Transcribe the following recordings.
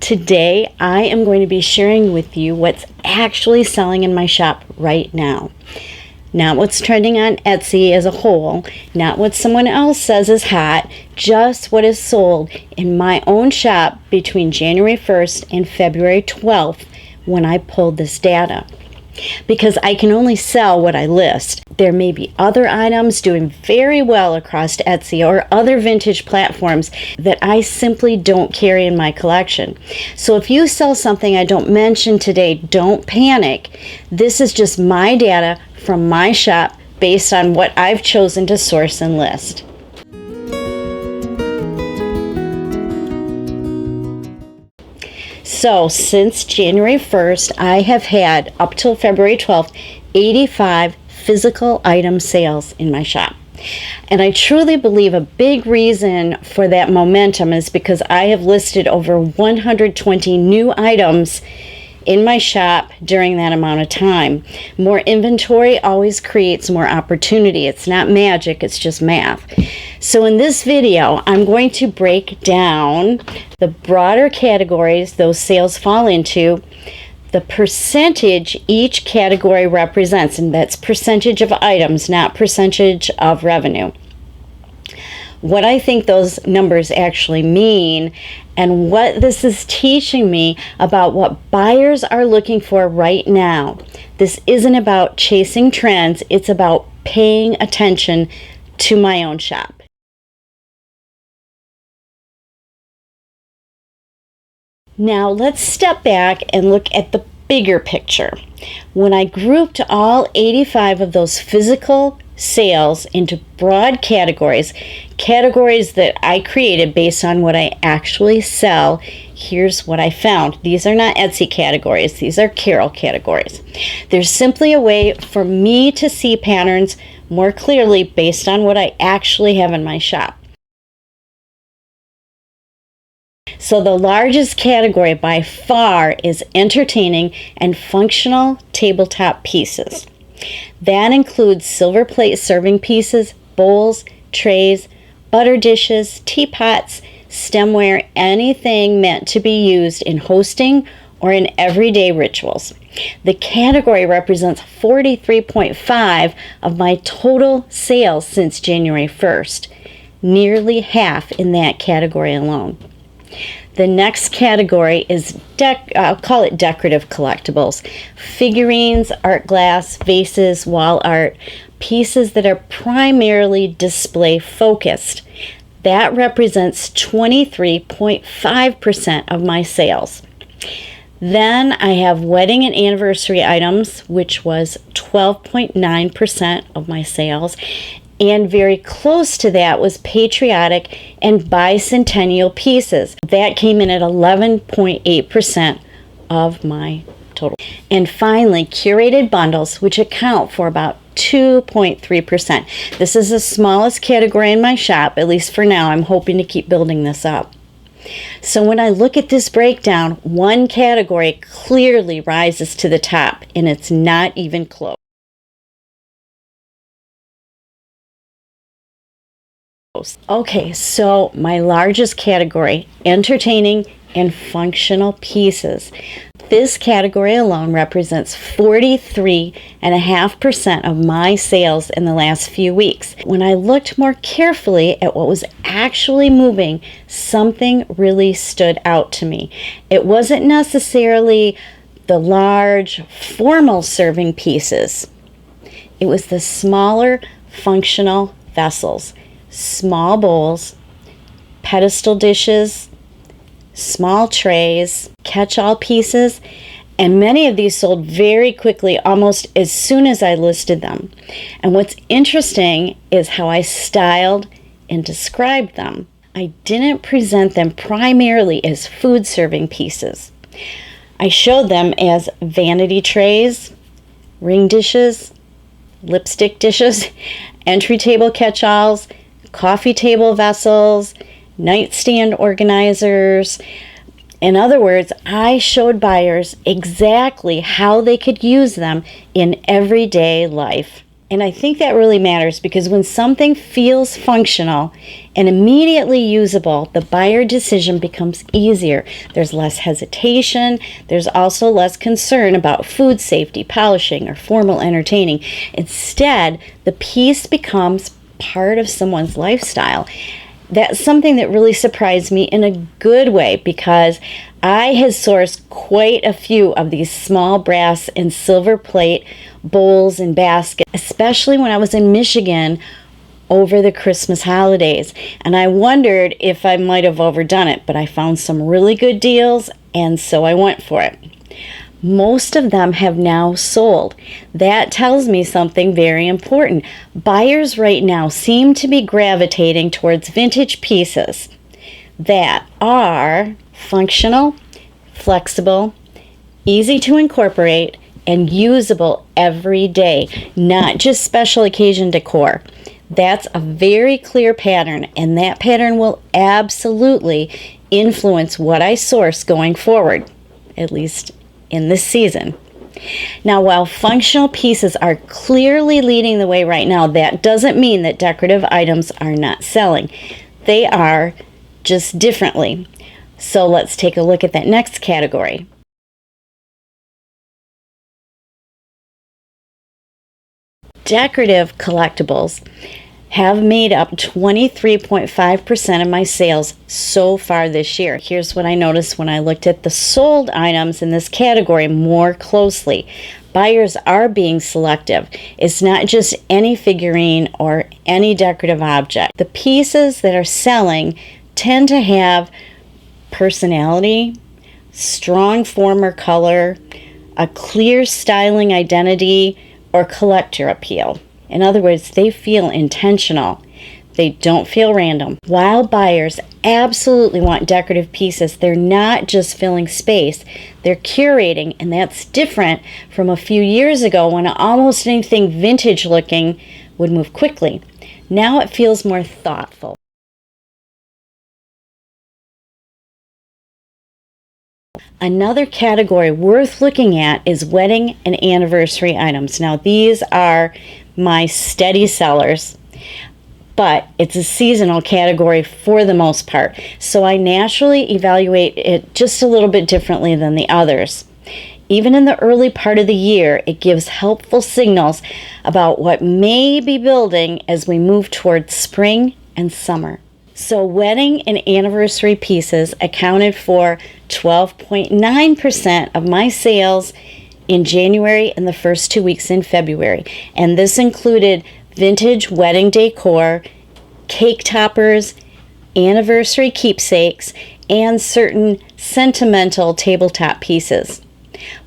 Today, I am going to be sharing with you what's actually selling in my shop right now. Not what's trending on Etsy as a whole, not what someone else says is hot, just what is sold in my own shop between January 1st and February 12th when I pulled this data. Because I can only sell what I list. There may be other items doing very well across Etsy or other vintage platforms that I simply don't carry in my collection. So if you sell something I don't mention today, don't panic. This is just my data from my shop based on what I've chosen to source and list. So since January 1st, I have had, up till February 12th, 85 physical item sales in my shop. And I truly believe a big reason for that momentum is because I have listed over 120 new items in my shop during that amount of time. More inventory always creates more opportunity. It's not magic, it's just math. So in this video, I'm going to break down the broader categories those sales fall into, the percentage each category represents, and that's percentage of items, not percentage of revenue. What I think those numbers actually mean, and what this is teaching me about what buyers are looking for right now. This isn't about chasing trends, it's about paying attention to my own shop. Now let's step back and look at the bigger picture. When I grouped all 85 of those physical sales into broad categories that I created based on what I actually sell, here's what I found. These are not Etsy categories, these are Carol categories. There's simply a way for me to see patterns more clearly based on what I actually have in my shop. So the largest category by far is entertaining and functional tabletop pieces. That includes silver plate serving pieces, bowls, trays, butter dishes, teapots, stemware, anything meant to be used in hosting or in everyday rituals. The category represents 43.5% of my total sales since January 1st, nearly half in that category alone. The next category is, I'll call it decorative collectibles. Figurines, art glass, vases, wall art, pieces that are primarily display focused. That represents 23.5% of my sales. Then I have wedding and anniversary items, which was 12.9% of my sales. And very close to that was Patriotic and Bicentennial pieces. That came in at 11.8% of my total. And finally, curated bundles, which account for about 2.3%. This is the smallest category in my shop, at least for now. I'm hoping to keep building this up. So when I look at this breakdown, one category clearly rises to the top, and it's not even close. Okay, so my largest category, entertaining and functional pieces. This category alone represents 43.5% of my sales in the last few weeks. When I looked more carefully at what was actually moving, something really stood out to me. It wasn't necessarily the large, formal serving pieces. It was the smaller, functional vessels. Small bowls, pedestal dishes, small trays, catch-all pieces, and many of these sold very quickly, almost as soon as I listed them. And what's interesting is how I styled and described them. I didn't present them primarily as food serving pieces. I showed them as vanity trays, ring dishes, lipstick dishes, entry table catch-alls, coffee table vessels, nightstand organizers. In other words, I showed buyers exactly how they could use them in everyday life. And I think that really matters because when something feels functional and immediately usable, the buyer decision becomes easier. There's less hesitation. There's also less concern about food safety, polishing, or formal entertaining. Instead, the piece becomes part of someone's lifestyle. That's something that really surprised me in a good way because I had sourced quite a few of these small brass and silver plate bowls and baskets, especially when I was in Michigan over the Christmas holidays. And I wondered if I might have overdone it, but I found some really good deals, and so I went for it. Most of them have now sold. That tells me something very important. Buyers right now seem to be gravitating towards vintage pieces that are functional, flexible, easy to incorporate, and usable every day, not just special occasion decor. That's a very clear pattern, and that pattern will absolutely influence what I source going forward, at least in this season. Now, while functional pieces are clearly leading the way right now, that doesn't mean that decorative items are not selling. They are, just differently. So let's take a look at that next category. Decorative collectibles have made up 23.5% of my sales so far this year. Here's what I noticed when I looked at the sold items in this category more closely. Buyers are being selective. It's not just any figurine or any decorative object. The pieces that are selling tend to have personality, strong form or color, a clear styling identity, or collector appeal. In other words, they feel intentional. They don't feel random. While buyers absolutely want decorative pieces, they're not just filling space, they're curating, and that's different from a few years ago when almost anything vintage looking would move quickly. Now it feels more thoughtful. Another category worth looking at is wedding and anniversary items. Now, these are my steady sellers, but it's a seasonal category for the most part. So I naturally evaluate it just a little bit differently than the others. Even in the early part of the year, it gives helpful signals about what may be building as we move towards spring and summer. So wedding and anniversary pieces accounted for 12.9% of my sales in January and the first 2 weeks in February. And this included vintage wedding decor, cake toppers, anniversary keepsakes, and certain sentimental tabletop pieces.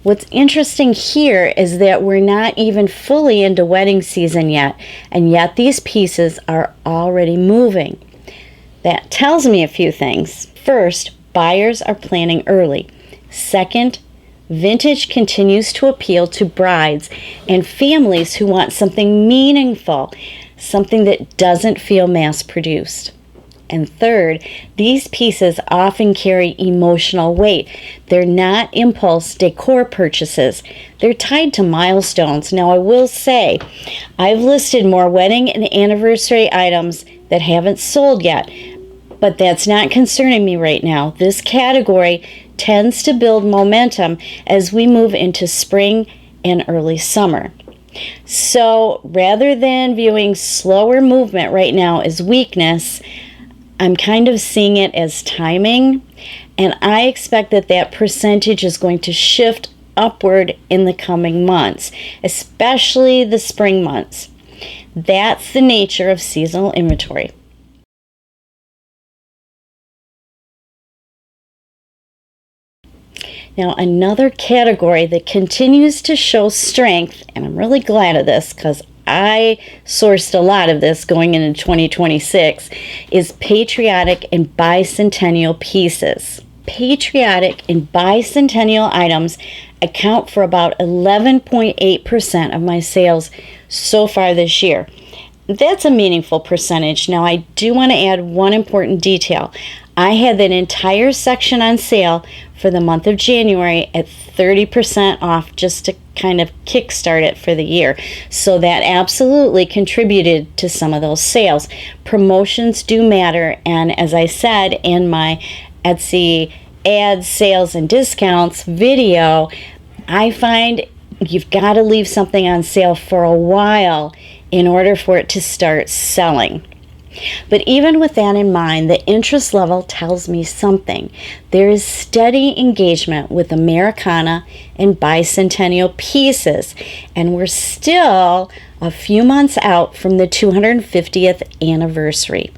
What's interesting here is that we're not even fully into wedding season yet, and yet these pieces are already moving. That tells me a few things. First, buyers are planning early. Second, vintage continues to appeal to brides and families who want something meaningful, something that doesn't feel mass-produced. And third, these pieces often carry emotional weight. They're not impulse decor purchases. They're tied to milestones. Now, I will say, I've listed more wedding and anniversary items that haven't sold yet, but that's not concerning me right now. This category tends to build momentum as we move into spring and early summer. So rather than viewing slower movement right now as weakness, I'm kind of seeing it as timing, and I expect that that percentage is going to shift upward in the coming months, especially the spring months. That's the nature of seasonal inventory. Now, another category that continues to show strength, and I'm really glad of this because I sourced a lot of this going into 2026, is Patriotic and Bicentennial pieces. Patriotic and Bicentennial items account for about 11.8% of my sales so far this year. That's a meaningful percentage. Now, I do want to add one important detail. I had that entire section on sale for the month of January at 30% off, just to kind of kickstart it for the year. So that absolutely contributed to some of those sales. Promotions do matter, and as I said in my Etsy ads, sales, and discounts video, I find you've got to leave something on sale for a while in order for it to start selling. But even with that in mind, the interest level tells me something. There is steady engagement with Americana and Bicentennial pieces, and we're still a few months out from the 250th anniversary.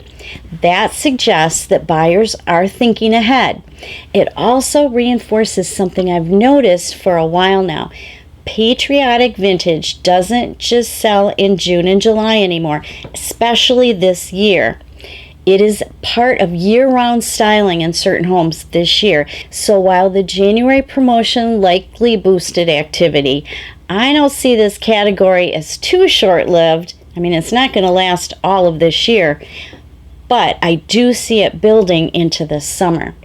That suggests that buyers are thinking ahead. It also reinforces something I've noticed for a while now. Patriotic vintage doesn't just sell in June and July anymore, especially this year. It is part of year-round styling in certain homes this year. So while the January promotion likely boosted activity, I don't see this category as too short-lived. I mean, it's not going to last all of this year, but I do see it building into the summer.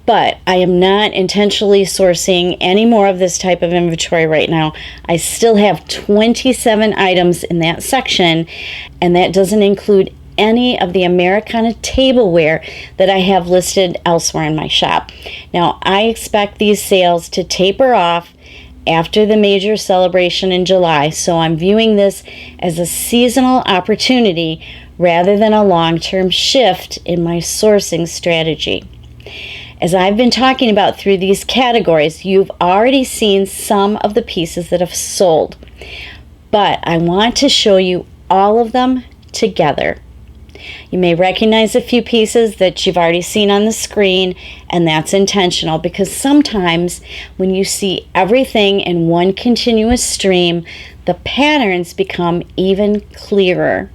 But I am not intentionally sourcing any more of this type of inventory right now. I still have 27 items in that section, and that doesn't include any of the Americana tableware that I have listed elsewhere in my shop. Now, I expect these sales to taper off after the major celebration in July, so I'm viewing this as a seasonal opportunity rather than a long-term shift in my sourcing strategy. As I've been talking about through these categories, you've already seen some of the pieces that have sold, but I want to show you all of them together. You may recognize a few pieces that you've already seen on the screen, and that's intentional because sometimes when you see everything in one continuous stream, the patterns become even clearer.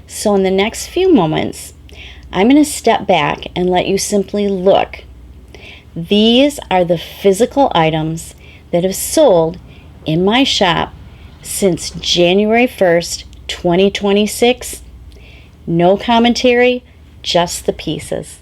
So in the next few moments, I'm going to step back and let you simply look. These are the physical items that have sold in my shop since January 1st, 2026. No commentary, just the pieces.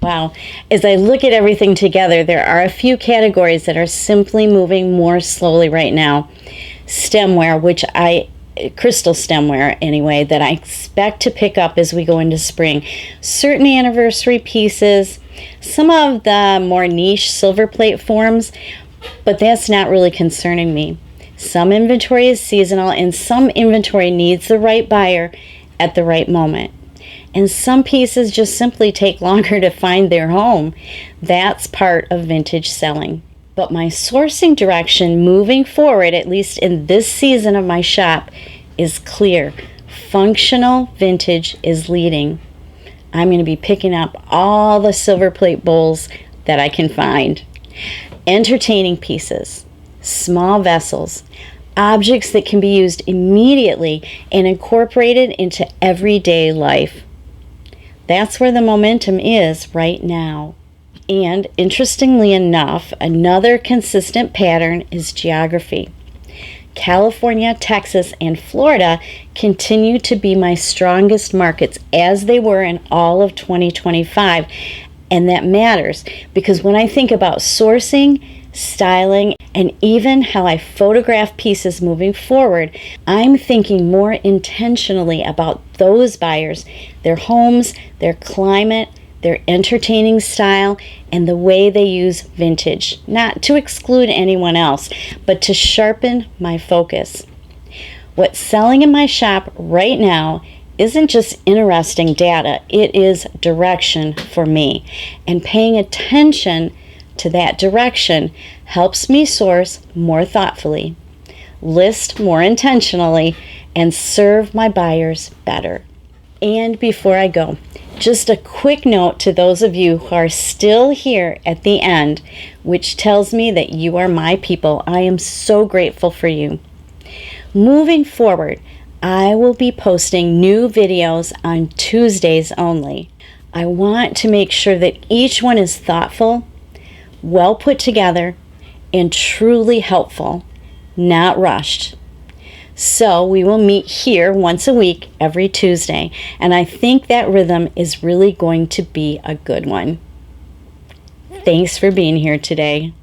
Wow. As I look at everything together, there are a few categories that are simply moving more slowly right now. Stemware, crystal stemware anyway, that I expect to pick up as we go into spring. Certain anniversary pieces, some of the more niche silver plate forms, but that's not really concerning me. Some inventory is seasonal and some inventory needs the right buyer at the right moment. and some pieces just simply take longer to find their home. That's part of vintage selling. But my sourcing direction moving forward, at least in this season of my shop, is clear. Functional vintage is leading. I'm going to be picking up all the silver plate bowls that I can find. Entertaining pieces, small vessels, objects that can be used immediately and incorporated into everyday life. That's where the momentum is right now. And interestingly enough, another consistent pattern is geography. California, Texas, and Florida continue to be my strongest markets, as they were in all of 2025. And that matters because when I think about sourcing, styling, and even how I photograph pieces moving forward, I'm thinking more intentionally about those buyers, their homes, their climate, their entertaining style, and the way they use vintage. Not to exclude anyone else, but to sharpen my focus. What's selling in my shop right now isn't just interesting data, it is direction for me. And paying attention to that direction helps me source more thoughtfully, list more intentionally, and serve my buyers better. And before I go, just a quick note to those of you who are still here at the end, which tells me that you are my people. I am so grateful for you. Moving forward, I will be posting new videos on Tuesdays only. I want to make sure that each one is thoughtful, well put together, and truly helpful, not rushed. So we will meet here once a week every Tuesday, and I think that rhythm is really going to be a good one. Thanks for being here today.